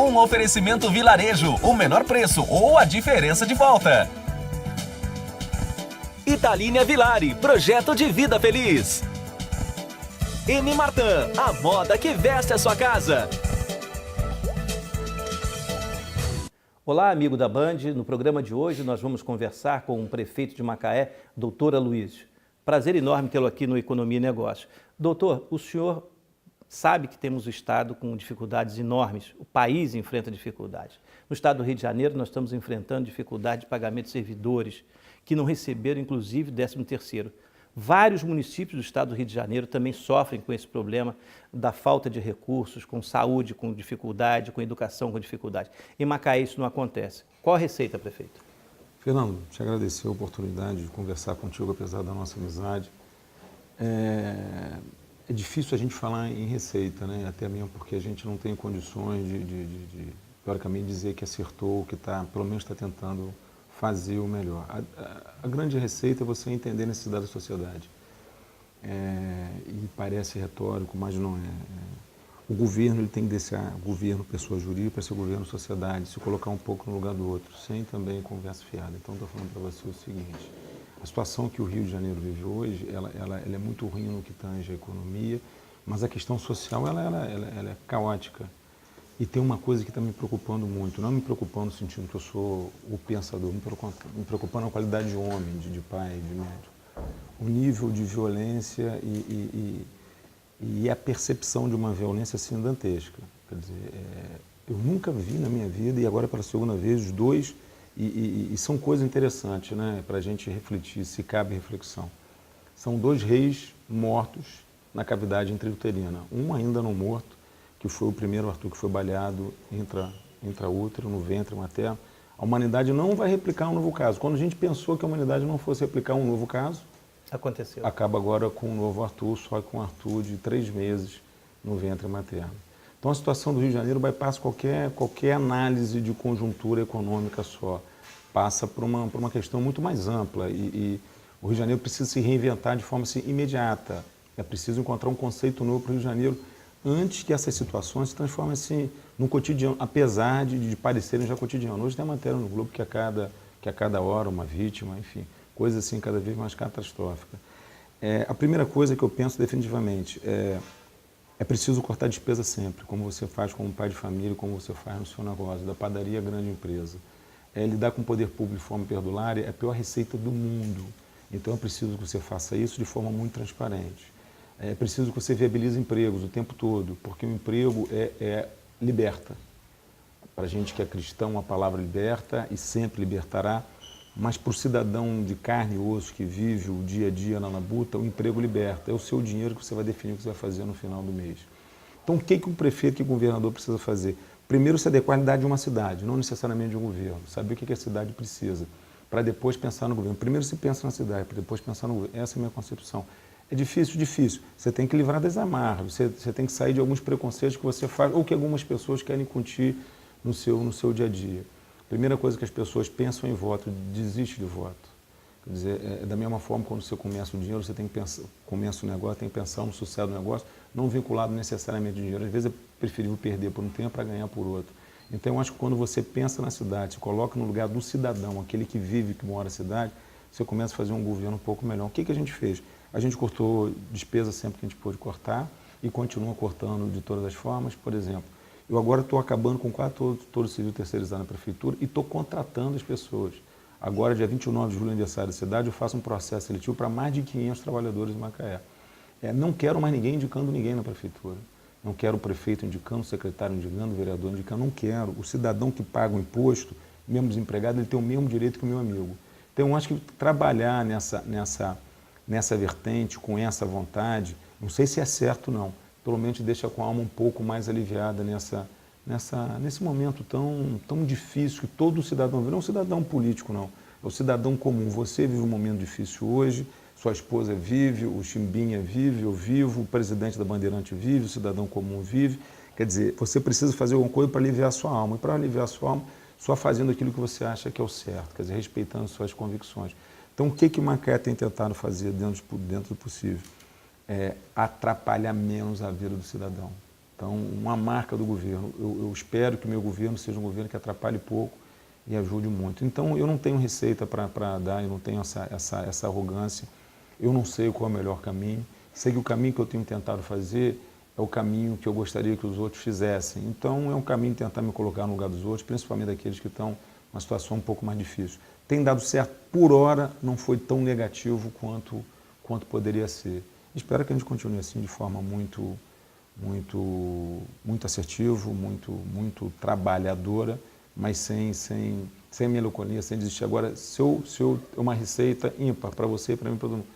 Um oferecimento Vilarejo, o menor preço ou a diferença de volta. Italínia Vilari, projeto de vida feliz. M. Martin, a moda que veste a sua casa. Olá, amigo da Band. No programa de hoje nós vamos conversar com o prefeito de Macaé, doutor Aloysio. Prazer enorme tê-lo aqui no Economia e Negócio. Doutor, o senhor sabe que temos o Estado com dificuldades enormes, o país enfrenta dificuldades. No Estado do Rio de Janeiro nós estamos enfrentando dificuldade de pagamento de servidores que não receberam, inclusive, 13º. Vários municípios do Estado do Rio de Janeiro também sofrem com esse problema da falta de recursos, com saúde com dificuldade, com educação com dificuldade. Em Macaé isso não acontece. Qual a receita, prefeito? Fernando, te agradecer a oportunidade de conversar contigo, apesar da nossa amizade. É difícil a gente falar em receita, né? Até mesmo porque a gente não tem condições de teoricamente, dizer que acertou, que pelo menos está tentando fazer o melhor. A grande receita é você entender a necessidade da sociedade. E parece retórico, mas não é. O governo ele tem que deixar governo pessoa jurídica para ser governo sociedade, se colocar um pouco no lugar do outro, sem também conversa fiada. Então, estou falando para você o seguinte, a situação que o Rio de Janeiro vive hoje, ela é muito ruim no que tange a economia, mas a questão social ela é caótica. E tem uma coisa que está me preocupando muito, não me preocupando no sentido que eu sou o pensador, me preocupando a qualidade de homem, de pai, de médico. O nível de violência e a percepção de uma violência assim dantesca. Quer dizer, eu nunca vi na minha vida, e agora pela segunda vez, os dois, e são coisas interessantes, né, para a gente refletir, se cabe reflexão. São 2 reis mortos na cavidade intrauterina, um ainda não morto, que foi o primeiro Arthur que foi baleado intraútero, no ventre materno. A humanidade não vai replicar um novo caso. Quando a gente pensou que a humanidade não fosse replicar um novo caso, aconteceu. Acaba agora com um novo Arthur, só com um Arthur de 3 meses no ventre materno. Então a situação do Rio de Janeiro bypassa qualquer análise de conjuntura econômica só. Passa por uma questão muito mais ampla e o Rio de Janeiro precisa se reinventar de forma assim, imediata. É preciso encontrar um conceito novo para o Rio de Janeiro antes que essas situações se transformem assim, no cotidiano, apesar de parecerem já cotidiano. Hoje tem a matéria no Globo que a cada hora uma vítima, enfim, coisa assim cada vez mais catastrófica. A primeira coisa que eu penso definitivamente é preciso cortar despesa sempre, como você faz como pai de família, como você faz no seu negócio, da padaria à grande empresa. Lidar com o poder público de forma perdulária é a pior receita do mundo. Então é preciso que você faça isso de forma muito transparente. É preciso que você viabilize empregos o tempo todo, porque o emprego liberta. Para a gente que é cristão, a palavra liberta e sempre libertará, mas para o cidadão de carne e osso que vive o dia a dia na labuta, o emprego liberta. É o seu dinheiro que você vai definir o que você vai fazer no final do mês. Então, o que um prefeito e um governador precisa fazer? Primeiro, se adequar à realidade de uma cidade, não necessariamente de um governo. Saber o que a cidade precisa, para depois pensar no governo. Primeiro se pensa na cidade, para depois pensar no governo. Essa é a minha concepção. É difícil, difícil. Você tem que livrar das amarras, você tem que sair de alguns preconceitos que você faz ou que algumas pessoas querem incutir no seu dia a dia. Primeira coisa que as pessoas pensam em voto, desiste de voto. Quer dizer, da mesma forma, quando você começa o dinheiro, você tem que pensar, começa o negócio, tem que pensar no sucesso do negócio, não vinculado necessariamente ao dinheiro. Às vezes é preferível perder por um tempo para ganhar por outro. Então, eu acho que quando você pensa na cidade, se coloca no lugar do cidadão, aquele que vive, que mora na cidade, você começa a fazer um governo um pouco melhor. O que a gente fez? A gente cortou despesa sempre que a gente pôde cortar e continua cortando de todas as formas. Por exemplo, eu agora estou acabando com quase todo o civil terceirizado na prefeitura e estou contratando as pessoas. Agora, dia 29 de julho, aniversário da cidade, eu faço um processo seletivo para mais de 500 trabalhadores em Macaé. Não quero mais ninguém indicando ninguém na prefeitura. Não quero o prefeito indicando, o secretário indicando, o vereador indicando. Não quero. O cidadão que paga o imposto, mesmo desempregado, ele tem o mesmo direito que o meu amigo. Então, eu acho que trabalhar nessa vertente, com essa vontade, não sei se é certo ou não, pelo menos deixa com a alma um pouco mais aliviada nesse momento tão difícil que todo cidadão vive. Não é um cidadão político, não. É o cidadão comum. Você vive um momento difícil hoje, sua esposa vive, o Chimbinha vive, eu vivo, o presidente da Bandeirante vive, o cidadão comum vive. Quer dizer, você precisa fazer alguma coisa para aliviar a sua alma. E para aliviar a sua alma, só fazendo aquilo que você acha que é o certo, quer dizer, respeitando suas convicções. Então, o que Macaé tem tentado fazer dentro do possível? Atrapalhar menos a vida do cidadão. Então, uma marca do governo. Eu espero que o meu governo seja um governo que atrapalhe pouco e ajude muito. Então, eu não tenho receita para dar, eu não tenho essa arrogância, eu não sei qual é o melhor caminho. Sei que o caminho que eu tenho tentado fazer é o caminho que eu gostaria que os outros fizessem. Então, é um caminho de tentar me colocar no lugar dos outros, principalmente daqueles que estão numa situação um pouco mais difícil. Tem dado certo, por hora não foi tão negativo quanto poderia ser. Espero que a gente continue assim de forma muito assertivo, muito trabalhadora, mas sem melancolia, sem desistir. Agora, se eu uma receita ímpar para você e para mim, para todo mundo,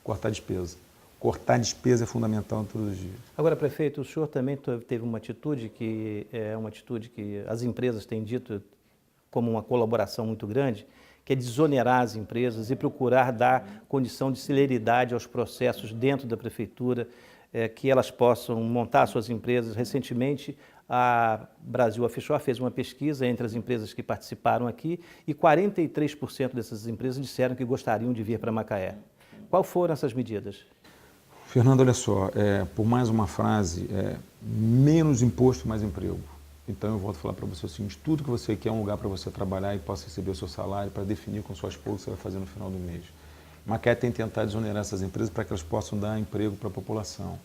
cortar despesa. Cortar despesa é fundamental todos os dias. Agora, prefeito, o senhor também teve uma atitude que é uma atitude que as empresas têm dito como uma colaboração muito grande, que é desonerar as empresas e procurar dar condição de celeridade aos processos dentro da prefeitura, que elas possam montar suas empresas. Recentemente, a Brasil Offshore fez uma pesquisa entre as empresas que participaram aqui e 43% dessas empresas disseram que gostariam de vir para Macaé. Qual foram essas medidas? Fernando, olha só, por mais uma frase, menos imposto, mais emprego. Então eu volto a falar para você o seguinte, tudo que você quer é um lugar para você trabalhar e possa receber o seu salário, para definir com sua esposa o que você vai fazer no final do mês. Macaé tem tentado desonerar essas empresas para que elas possam dar emprego para a população.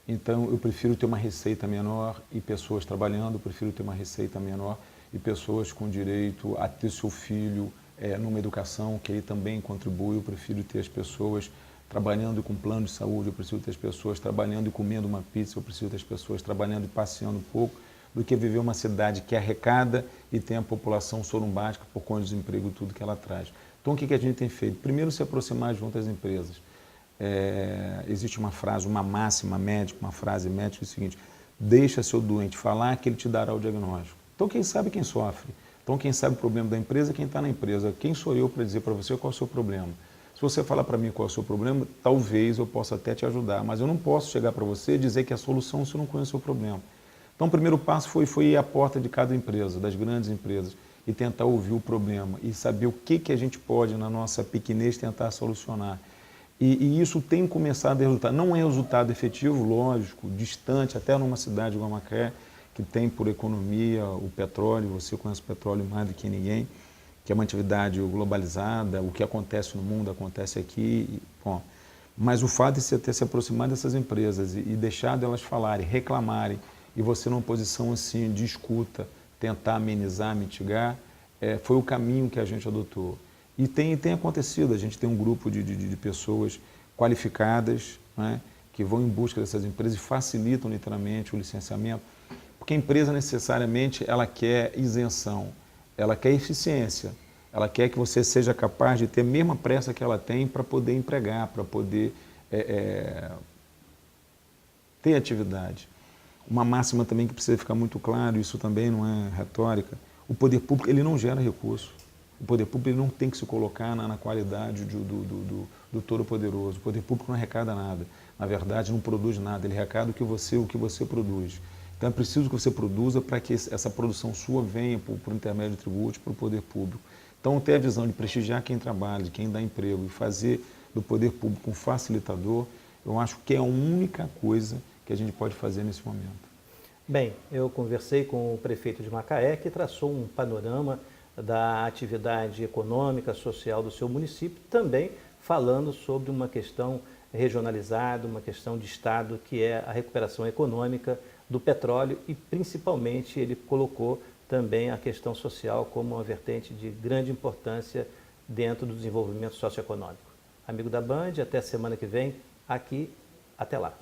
Então eu prefiro ter uma receita menor e pessoas trabalhando, eu prefiro ter uma receita menor e pessoas com direito a ter seu filho numa educação que ele também contribui, eu prefiro ter as pessoas trabalhando com plano de saúde, eu preciso ter as pessoas trabalhando e comendo uma pizza, eu preciso ter as pessoas trabalhando e passeando um pouco, do que viver uma cidade que arrecada e tem a população sorumbática por conta do desemprego e tudo que ela traz. Então, o que a gente tem feito? Primeiro, se aproximar junto às empresas. Existe uma frase, uma máxima médica, uma frase médica, é o seguinte, deixa seu doente falar que ele te dará o diagnóstico. Então, quem sabe quem sofre. Então, quem sabe o problema da empresa é quem está na empresa. Quem sou eu para dizer para você qual é o seu problema? Se você falar para mim qual é o seu problema, talvez eu possa até te ajudar, mas eu não posso chegar para você e dizer que a solução se eu não conheço o seu problema. Então, o primeiro passo foi ir à porta de cada empresa, das grandes empresas, e tentar ouvir o problema e saber o que a gente pode, na nossa pequenez, tentar solucionar. E isso tem começado a resultar. Não é resultado efetivo, lógico, distante, até numa cidade igual a Macaé, que tem por economia o petróleo, você conhece o petróleo mais do que ninguém, que é uma atividade globalizada, o que acontece no mundo acontece aqui. Bom, mas o fato de você ter se aproximado dessas empresas e deixado elas falarem, reclamarem, e você numa posição assim de escuta, tentar amenizar, mitigar, foi o caminho que a gente adotou. E tem acontecido, a gente tem um grupo de pessoas qualificadas, né, que vão em busca dessas empresas e facilitam literalmente o licenciamento, porque a empresa necessariamente ela quer isenção, ela quer eficiência, ela quer que você seja capaz de ter a mesma pressa que ela tem para poder empregar, para poder ter atividade. Uma máxima também que precisa ficar muito claro, isso também não é retórica, o poder público ele não gera recurso. O poder público ele não tem que se colocar na qualidade do todo-poderoso. O poder público não arrecada nada. Na verdade, não produz nada. Ele arrecada o que você produz. Então, é preciso que você produza para que essa produção sua venha por intermédio de tributos para o poder público. Então, ter a visão de prestigiar quem trabalha, de quem dá emprego e fazer do poder público um facilitador, eu acho que é a única coisa que a gente pode fazer nesse momento. Bem, eu conversei com o prefeito de Macaé, que traçou um panorama da atividade econômica, social do seu município, também falando sobre uma questão regionalizada, uma questão de Estado, que é a recuperação econômica do petróleo e, principalmente, ele colocou também a questão social como uma vertente de grande importância dentro do desenvolvimento socioeconômico. Amigo da Band, até semana que vem, aqui, até lá.